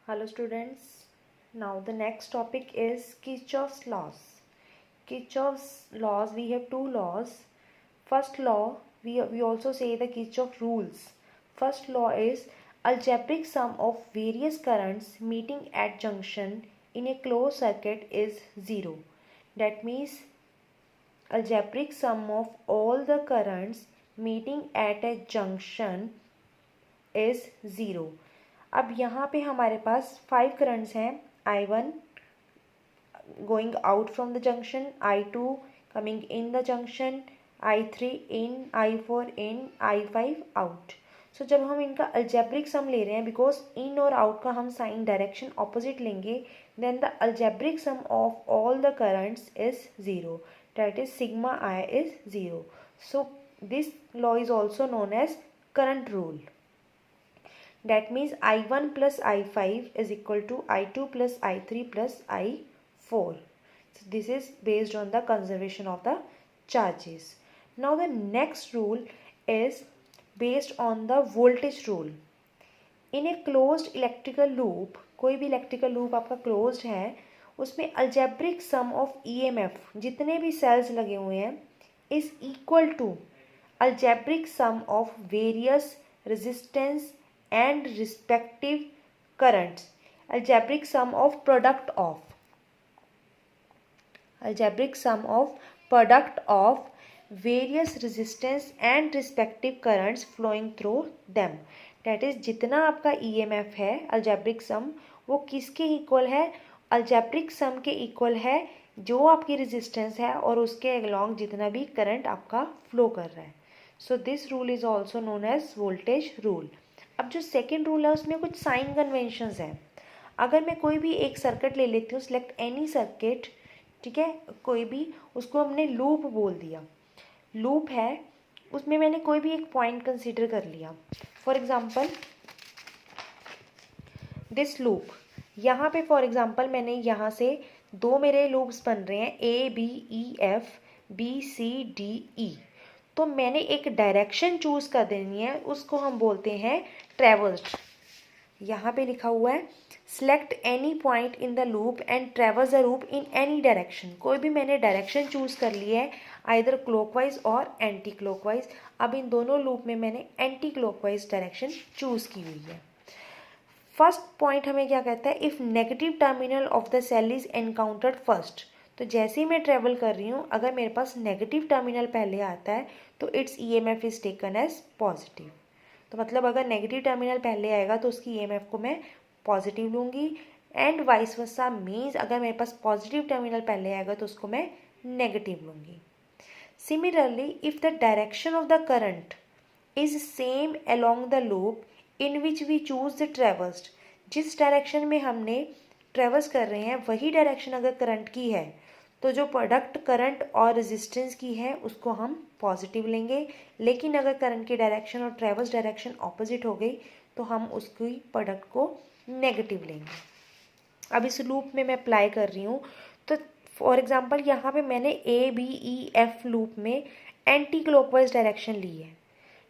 Hello students. Now the next topic is Kirchhoff's laws. Kirchhoff's laws, we have two laws. First law, we also say the Kirchhoff rules. First law is algebraic sum of various currents meeting at junction in a closed circuit is 0. That means algebraic sum of all the currents meeting at a junction is 0. अब यहाँ पे हमारे पास 5 currents हैं, I1 going out from the junction, I2 coming in the junction, I3 in, I4 in, I5 out. सो जब हम इनका algebraic sum ले रहे हैं, बिकॉज इन और आउट का हम साइन डायरेक्शन ऑपोजिट लेंगे, then the algebraic sum of all the currents is 0. That is sigma I is 0. So this law is also known as current rule. That means I1 plus I5 is equal to I2 plus I3 plus I4. So this is based on the conservation of the charges. Now the next rule is based on the voltage rule. In a closed electrical loop, कोई भी electrical loop आपका closed है, उसमें algebraic sum of EMF जितने भी cells लगे हुए हैं is equal to algebraic sum of various resistance and respective currents. Algebraic sum of product of various resistance and respective currents flowing through them. That is जितना आपका EMF है algebraic sum वो किसके इक्वल है? algebraic sum के equal है जो आपकी रेजिस्टेंस है और उसके अलोंग जितना भी करंट आपका फ्लो कर रहा है. So this rule is also known as voltage rule. अब जो सेकेंड रूल है उसमें कुछ साइन कन्वेंशंस हैं. अगर मैं कोई भी एक सर्किट ले लेती हूँ, सिलेक्ट एनी सर्किट, ठीक है, कोई भी, उसको हमने लूप बोल दिया. लूप है, उसमें मैंने कोई भी एक पॉइंट कंसीडर कर लिया. फॉर एग्जांपल दिस लूप, यहाँ पे फॉर एग्जांपल मैंने यहाँ से दो मेरे लूप्स बन रहे हैं, ABEF BCDE. तो मैंने एक डायरेक्शन चूज कर देनी है, उसको हम बोलते हैं ट्रेवर्स्ड. यहाँ पे लिखा हुआ है select any point in the loop and ट्रेवर्स the loop in any direction. कोई भी मैंने डायरेक्शन चूज कर ली है, आइदर क्लॉकवाइज और एंटी क्लॉकवाइज. अब इन दोनों लूप में मैंने एंटी क्लॉकवाइज डायरेक्शन चूज की हुई है. फर्स्ट पॉइंट हमें क्या कहता है? If negative terminal of the cell is encountered first. तो जैसे ही मैं ट्रेवल कर रही हूँ, अगर मेरे पास नेगेटिव टर्मिनल पहले आता है तो its EMF is taken as positive. तो मतलब अगर नेगेटिव टर्मिनल पहले आएगा तो उसकी EMF को मैं पॉजिटिव लूँगी, एंड वाइस वर्सा मीन्स अगर मेरे पास पॉजिटिव टर्मिनल पहले आएगा तो उसको मैं नेगेटिव लूँगी. Similarly if the direction of the current is same along the loop in which we choose the traversed, जिस डायरेक्शन में हमने ट्रेवर्स कर रहे हैं वही डायरेक्शन अगर करंट की है तो जो प्रोडक्ट करंट और रेजिस्टेंस की है उसको हम पॉजिटिव लेंगे. लेकिन अगर करंट की डायरेक्शन और ट्रेवर्स डायरेक्शन ऑपोजिट हो गई तो हम उसकी प्रोडक्ट को नेगेटिव लेंगे. अब इस लूप में मैं अप्लाई कर रही हूँ, तो फॉर एग्जांपल यहाँ पे मैंने ABEF लूप में एंटी क्लॉकवाइज डायरेक्शन ली है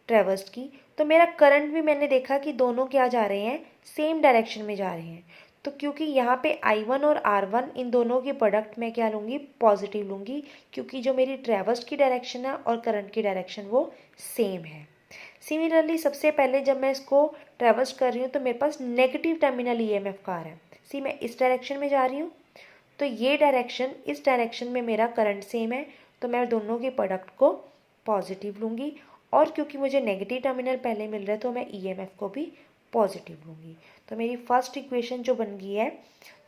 ट्रेवर्स की. तो मेरा करंट भी मैंने देखा कि दोनों क्या जा रहे हैं, सेम डायरेक्शन में जा रहे हैं. तो क्योंकि यहाँ पे I1 और R1 इन दोनों की प्रोडक्ट मैं क्या लूँगी, पॉजिटिव लूँगी, क्योंकि जो मेरी ट्रेवर्स की डायरेक्शन है और करंट की डायरेक्शन वो सेम है. सिमिलरली सबसे पहले जब मैं इसको ट्रेवर्स कर रही हूँ तो मेरे पास नेगेटिव टर्मिनल EMF का आ रहा है. सी मैं इस डायरेक्शन में जा रही हूँ, तो ये डायरेक्शन, इस डायरेक्शन में मेरा करंट सेम है, तो मैं दोनों की प्रोडक्ट को पॉजिटिव लूँगी. और क्योंकि मुझे नेगेटिव टर्मिनल पहले मिल रहा है तो मैं EMF को भी पॉजिटिव लूँगी. तो मेरी फर्स्ट इक्वेशन जो बन गई है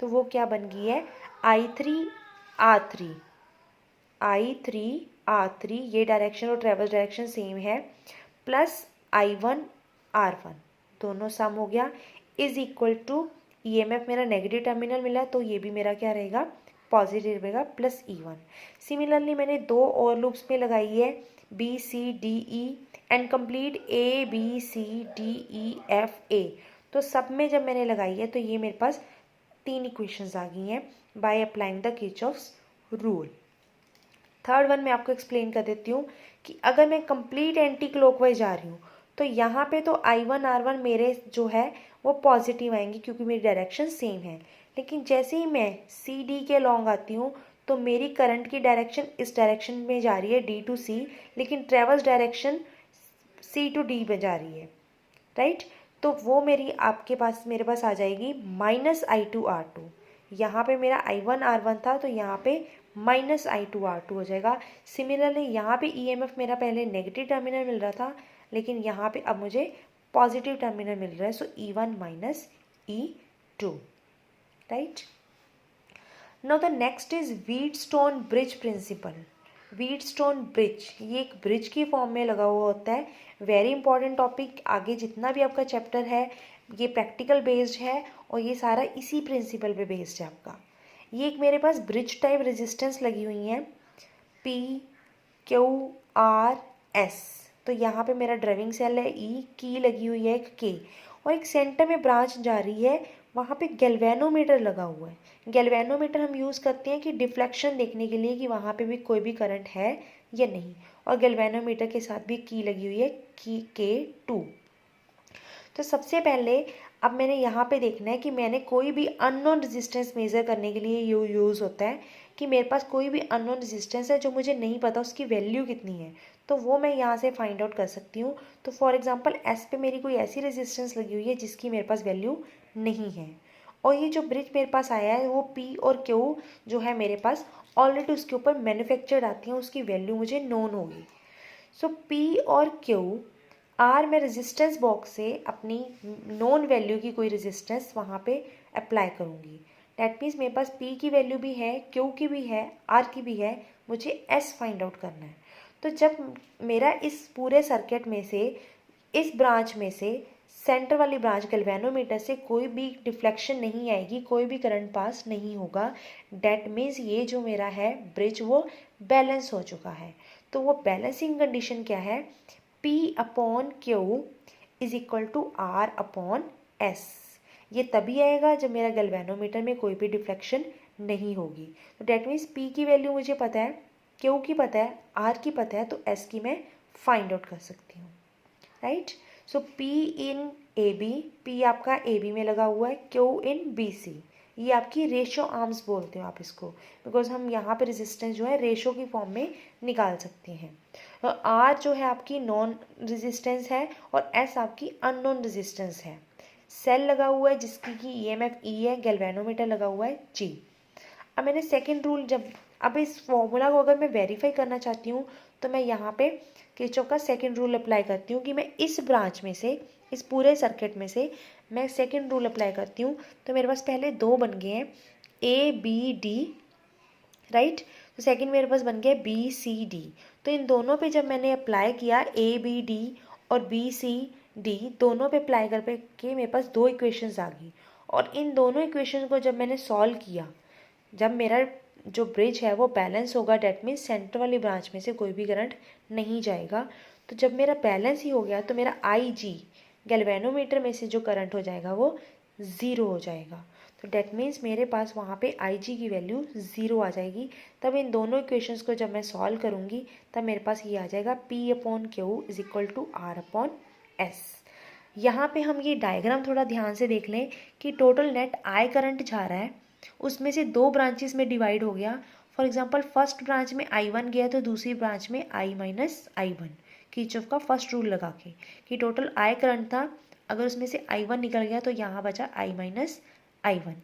तो वो क्या बन गई है, I3R3 ये डायरेक्शन और ट्रेवल्स डायरेक्शन सेम है, प्लस I1 R1 दोनों सम हो गया, इज इक्वल टू EMF मेरा नेगेटिव टर्मिनल मिला तो ये भी मेरा क्या रहेगा, पॉजिटिव रहेगा, प्लस E1. सिमिलरली मैंने दो और लूप्स में लगाई है BCDE एंड कंप्लीट ABCDEFA. तो सब में जब मैंने लगाई है तो ये मेरे पास 3 इक्वेशंस आ गई हैं by applying the Kirchhoff's rule. Third one मैं आपको एक्सप्लेन कर देती हूँ कि अगर मैं कंप्लीट एंटी क्लॉकवाइज जा रही हूँ तो यहाँ पे तो I1 R1 मेरे जो है वो पॉजिटिव आएंगे क्योंकि मेरी डायरेक्शन सेम है। लेकिन जैसे ही मैं सी डी के लॉन्ग आती हूँ तो मेरी करंट की डायरेक्शन इस डायरेक्शन में जा रही है डी टू सी, लेकिन travels direction C to D में जा रही है, राइट। तो वो मेरे पास आ जाएगी -I2R2। यहाँ पे मेरा I1R1 था तो यहाँ पे -I2R2 हो जाएगा। सिमिलरली यहाँ पे EMF मेरा पहले नेगेटिव टर्मिनल मिल रहा था, लेकिन यहाँ पे अब मुझे पॉजिटिव टर्मिनल मिल रहा है, so E1 minus E2, right. Now the next is Wheatstone bridge principle. Wheatstone bridge, ये एक ब्रिज की फॉर्म में लगा हुआ होता है। वेरी इंपॉर्टेंट टॉपिक, आगे जितना भी आपका चैप्टर है ये प्रैक्टिकल बेस्ड है और ये सारा इसी प्रिंसिपल पे बेस्ड है आपका। ये एक मेरे पास ब्रिज टाइप रेजिस्टेंस लगी हुई है PQRS। तो यहाँ पे मेरा ड्राइविंग सेल है E, की लगी हुई है एक K, और एक सेंटर में ब्रांच जा रही है, वहाँ पे गैल्वेनोमीटर लगा हुआ है। गैल्वेनोमीटर हम यूज़ करते हैं कि डिफ्लेक्शन देखने के लिए कि वहाँ पे भी कोई भी करंट है या नहीं, और गैल्वेनोमीटर के साथ भी की लगी हुई है की K2। तो सबसे पहले अब मैंने यहाँ पे देखना है कि मैंने कोई भी अननोन रेजिस्टेंस मेज़र करने के लिए यूज़ होता है कि मेरे पास कोई भी अननोन रेजिस्टेंस है जो मुझे नहीं पता उसकी वैल्यू कितनी है, तो वो मैं यहाँ से फाइंड आउट कर सकती हूँ। तो फॉर एग्जांपल एस पे मेरी कोई ऐसी रेजिस्टेंस लगी हुई है जिसकी मेरे पास वैल्यू नहीं है, और ये जो ब्रिज मेरे पास आया है वो पी और क्यू जो है मेरे पास ऑलरेडी उसके ऊपर मैन्युफैक्चर्ड आती हैं, उसकी वैल्यू मुझे नोन होगी। सो पी और क्यू आर मैं रेजिस्टेंस बॉक्स से अपनी नॉन वैल्यू की कोई रेजिस्टेंस वहाँ पे अप्लाई करूँगी। डैट मीन्स मेरे पास पी की वैल्यू भी है, क्यू की भी है, आर की भी है, मुझे एस फाइंड आउट करना है। तो जब मेरा इस पूरे सर्किट में से इस ब्रांच में से सेंटर वाली ब्रांच गैल्वेनोमीटर से कोई भी डिफ्लेक्शन नहीं आएगी, कोई भी करंट पास नहीं होगा, डैट मीन्स ये जो मेरा है ब्रिज वो बैलेंस हो चुका है। तो वो बैलेंसिंग कंडीशन क्या है, P upon Q is equal to R upon S। ये तभी आएगा जब मेरा गैल्वेनोमीटर में कोई भी डिफ्लेक्शन नहीं होगी। तो डैट मीन्स P की वैल्यू मुझे पता है, Q की पता है, R की पता है, तो S की मैं फाइंड आउट कर सकती हूँ, राइट। सो P इन AB, P आपका AB में लगा हुआ है, Q इन BC, ये आपकी रेशो आर्म्स बोलते हो आप इसको, बिकॉज हम यहाँ पे रेजिस्टेंस जो है रेशो की फॉर्म में निकाल सकते हैं। आर जो है आपकी नॉन रेजिस्टेंस है और एस आपकी अननोन रेजिस्टेंस है। सेल लगा हुआ है जिसकी की EMF E है, गैल्वेनोमीटर लगा हुआ है G। अब मैंने सेकंड रूल अब इस फॉर्मूला को अगर मैं वेरीफाई करना चाहती हूँ तो मैं यहाँ पे किरचॉफ का सेकंड रूल अप्लाई करती हूँ कि मैं इस ब्रांच में से, इस पूरे सर्किट में से मैं सेकंड रूल अप्लाई करती हूँ। तो मेरे पास पहले दो बन गए हैं ABD, राइट। तो सेकंड मेरे पास बन गया BCD। तो इन दोनों पे जब मैंने अप्लाई किया ABD और BCD दोनों पे अप्लाई करके मेरे पास दो इक्वेशंस आ गई, और इन दोनों इक्वेशंस को जब मैंने सॉल्व किया, जब मेरा जो ब्रिज है वो बैलेंस होगा, डैट मीन्स सेंटर वाली ब्रांच में से कोई भी करंट नहीं जाएगा। तो जब मेरा बैलेंस ही हो गया तो मेरा IG गैल्वेनोमीटर में से जो करंट हो जाएगा वो 0 हो जाएगा। तो डैट मीन्स मेरे पास वहाँ पे IG की वैल्यू 0 आ जाएगी। तब इन दोनों इक्वेशंस को जब मैं सॉल्व करूँगी तब मेरे पास ये आ जाएगा P upon Q is equal to R upon S। यहाँ पे हम ये डायग्राम थोड़ा ध्यान से देख लें कि टोटल नेट I करंट जा रहा है, उसमें से दो ब्रांचेस में डिवाइड हो गया। फॉर एग्जांपल फर्स्ट ब्रांच में I1 गया तो दूसरी ब्रांच में I माइनस I1, किरचॉफ का फर्स्ट रूल लगा के कि टोटल I करंट था, अगर उसमें से I1 निकल गया तो यहाँ बचा I माइनस I1।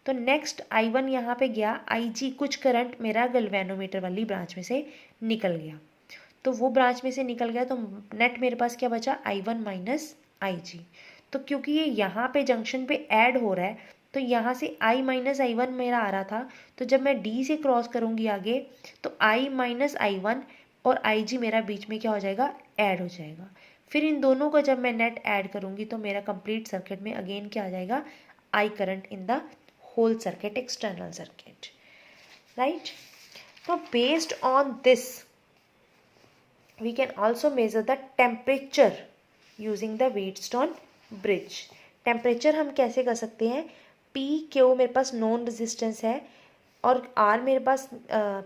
तो नेक्स्ट I1 यहाँ पे गया, IG कुछ करंट मेरा गैल्वेनोमीटर वाली ब्रांच में से निकल गया, तो वो ब्रांच में से निकल गया तो नेट मेरे पास क्या बचा I1 माइनस IG। तो क्योंकि ये यहाँ पे जंक्शन पे ऐड हो रहा है तो यहाँ से I माइनस I1 मेरा आ रहा था, तो जब मैं D से क्रॉस करूँगी आगे तो I माइनस I1 और IG मेरा बीच में क्या हो जाएगा, ऐड हो जाएगा। फिर इन दोनों को जब मैं नेट ऐड करूँगी तो मेरा कंप्लीट सर्किट में अगेन क्या आ जाएगा, I current in the whole circuit, external circuit, right. तो based on this we can also measure the temperature using the Wheatstone bridge। Temperature हम कैसे कर सकते हैं, P Q मेरे पास नॉन रेजिस्टेंस है और R मेरे पास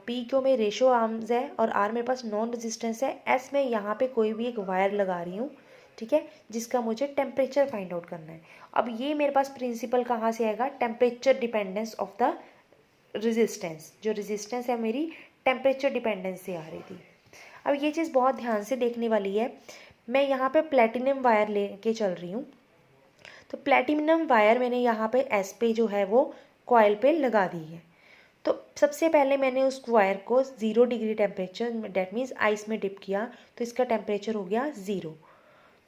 P Q में रेशो आर्म्स है और R मेरे पास नॉन रेजिस्टेंस है। S में यहाँ पे कोई भी एक वायर लगा रही हूँ ठीक है, जिसका मुझे टेम्परेचर फाइंड आउट करना है। अब ये मेरे पास प्रिंसिपल कहाँ से आएगा, temperature dependence of the resistance, जो रेजिस्टेंस है मेरी टेम्परेचर डिपेंडेंस से आ रही थी। अब ये चीज़ बहुत ध्यान से देखने वाली है। मैं यहाँ पे प्लेटिनम वायर लेके चल रही हूँ, तो प्लेटिनम वायर मैंने यहाँ पे एस पे जो है वो कॉइल पे लगा दी है। तो सबसे पहले मैंने उस वायर को 0 degree temperature, that means ice में डिप किया, तो इसका टेम्परेचर हो गया 0।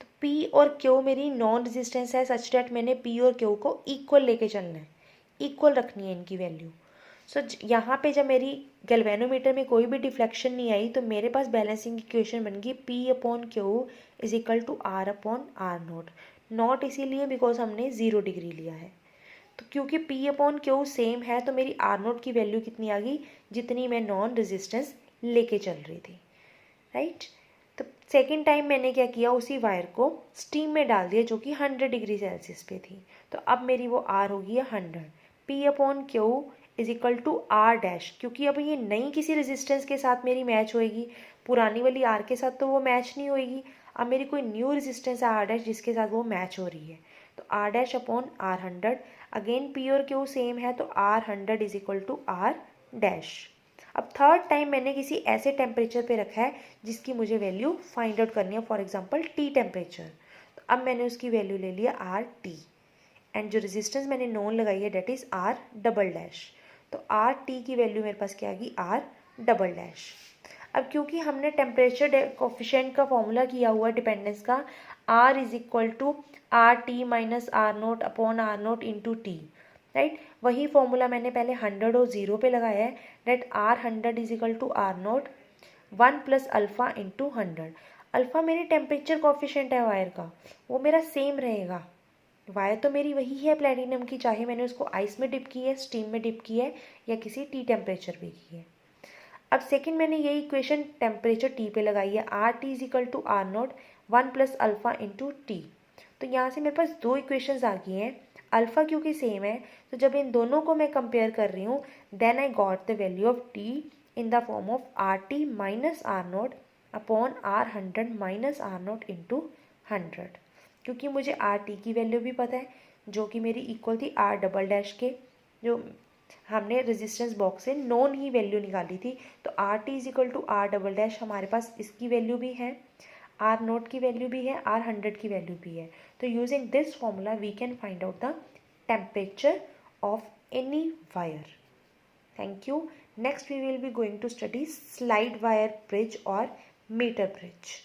तो P और Q मेरी नॉन रेजिस्टेंस है, सच डेट मैंने P और Q को इक्वल लेके चलना है, इक्वल रखनी है इनकी वैल्यू। सो यहाँ पे जब मेरी गैल्वेनोमीटर में कोई भी डिफ्लेक्शन नहीं आई, तो मेरे पास बैलेंसिंग इक्वेशन बन गई P/Q is equal to R/R0। Naught इसीलिए बिकॉज हमने 0 डिग्री लिया है। तो क्योंकि P/Q सेम है, तो मेरी R0 की वैल्यू कितनी आ गई, जितनी मैं नॉन रेजिस्टेंस लेके चल रही थी, राइट। तो सेकेंड टाइम मैंने क्या किया, उसी वायर को स्टीम में डाल दिया जो कि 100 डिग्री सेल्सियस पे थी। तो अब मेरी वो R होगी 100। P/Q is equal to R dash, क्योंकि अब ये नई किसी रेजिस्टेंस के साथ मेरी मैच होएगी, पुरानी वाली R के साथ तो वो मैच नहीं होएगी। अब मेरी कोई न्यू रेजिस्टेंस है R डैश जिसके साथ वो मैच हो रही है, तो R dash upon R100। Again P और Q सेम है, तो R100 is equal to R dash. अब थर्ड टाइम मैंने किसी ऐसे टेम्परेचर पे रखा है जिसकी मुझे वैल्यू फाइंड आउट करनी है, फॉर एग्जांपल T टेम्परेचर। तो अब मैंने उसकी वैल्यू ले लिया RT, एंड जो रेजिस्टेंस मैंने नोन लगाई है that is R double dash. तो RT की वैल्यू मेरे पास क्या आ गई, R डबल डैश। अब क्योंकि हमने टेम्परेचर कोफिशिएंट का फॉर्मूला किया हुआ डिपेंडेंस का, R is equal to RT minus R0 upon R0 into T, right. वही फॉर्मूला मैंने पहले 100 और 0 पे लगाया है, that R100 is equal to R0 1 plus alpha into 100। Alpha मेरी टेम्परेचर कोफिशिएंट है वायर का, वो मेरा सेम रहेगा। वायर तो मेरी वही है प्लेटिनम की, चाहे मैंने उसको आइस में डिप की है, स्टीम में डिप की है, या किसी टी टेम्परेचर पे की है। अब सेकंड मैंने यही इक्वेशन टेम्परेचर टी पे लगाई है, R T is equal to R0 1 plus alpha into T. तो यहाँ से मेरे पास दो इक्वेशंस आ गई हैं। अल्फ़ा क्योंकि सेम है, तो जब इन दोनों को मैं कंपेयर कर रही हूँ, then I got the value of T in the form of RT minus R0 upon R100 minus R0 into 100। क्योंकि मुझे RT की वैल्यू भी पता है, जो कि मेरी इक्वल थी R डबल डैश के, जो हमने रेजिस्टेंस बॉक्स से नॉन ही वैल्यू निकाली थी। तो RT is equal to R double dash, हमारे पास इसकी वैल्यू भी है, R0 की वैल्यू भी है, R100 की वैल्यू भी है। तो using this formula we can find out the temperature of any wire. Thank you. Next we will be going to study slide wire bridge और मीटर ब्रिज।